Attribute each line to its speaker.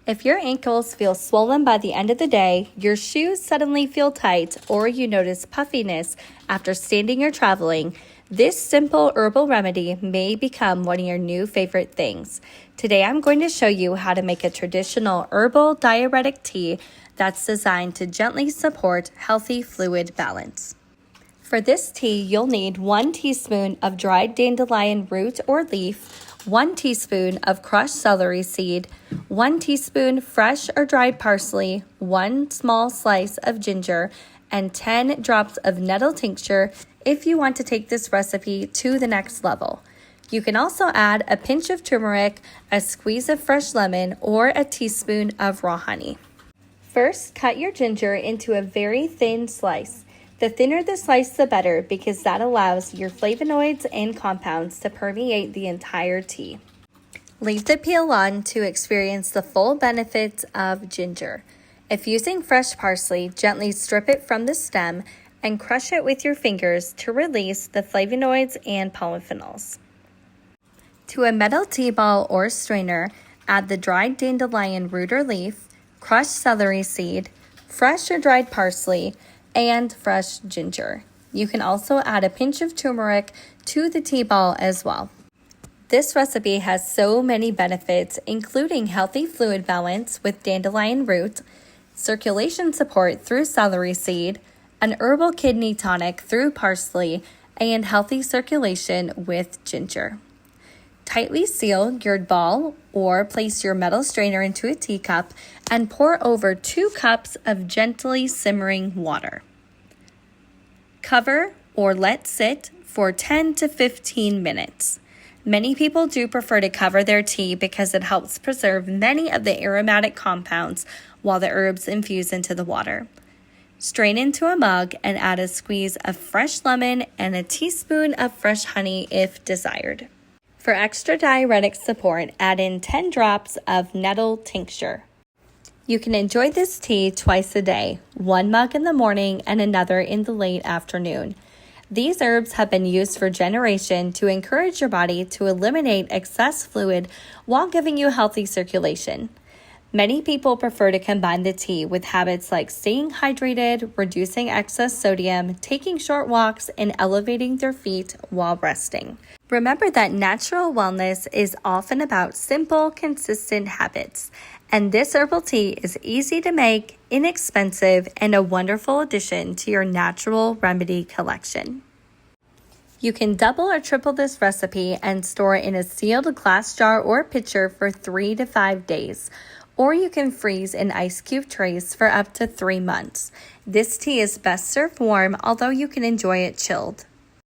Speaker 1: If your ankles feel swollen by the end of the day, your shoes suddenly feel tight, or you notice puffiness after standing or traveling, this simple herbal remedy may become one of your new favorite things. Today I'm going to show you how to make a traditional herbal diuretic tea that's designed to gently support healthy fluid balance. For this tea, you'll need 1 teaspoon of dried dandelion root or leaf, 1 teaspoon of crushed celery seed, 1 teaspoon fresh or dried parsley, 1 small slice of ginger, and 10 drops of nettle tincture if you want to take this recipe to the next level. You can also add a pinch of turmeric, a squeeze of fresh lemon, or a teaspoon of raw honey. First, cut your ginger into a very thin slice. The thinner the slice, the better, because that allows your flavonoids and compounds to permeate the entire tea. Leave the peel on to experience the full benefits of ginger. If using fresh parsley, gently strip it from the stem and crush it with your fingers to release the flavonoids and polyphenols. To a metal tea ball or strainer, add the dried dandelion root or leaf, crushed celery seed, fresh or dried parsley, and fresh ginger. You can also add a pinch of turmeric to the tea ball as well. This recipe has so many benefits, including healthy fluid balance with dandelion root, circulation support through celery seed, an herbal kidney tonic through parsley, and healthy circulation with ginger. Tightly seal your ball or place your metal strainer into a teacup and pour over 2 cups of gently simmering water. Cover or let sit for 10 to 15 minutes. Many people do prefer to cover their tea because it helps preserve many of the aromatic compounds while the herbs infuse into the water. Strain into a mug and add a squeeze of fresh lemon and a teaspoon of fresh honey if desired. For extra diuretic support, add in 10 drops of nettle tincture. You can enjoy this tea twice a day, 1 mug in the morning and another in the late afternoon. These herbs have been used for generations to encourage your body to eliminate excess fluid while giving you healthy circulation. Many people prefer to combine the tea with habits like staying hydrated, reducing excess sodium, taking short walks, and elevating their feet while resting. Remember that natural wellness is often about simple, consistent habits, and this herbal tea is easy to make, inexpensive, and a wonderful addition to your natural remedy collection. You can double or triple this recipe and store it in a sealed glass jar or pitcher for 3 to 5 days. Or you can freeze in ice cube trays for up to 3 months. This tea is best served warm, although you can enjoy it chilled.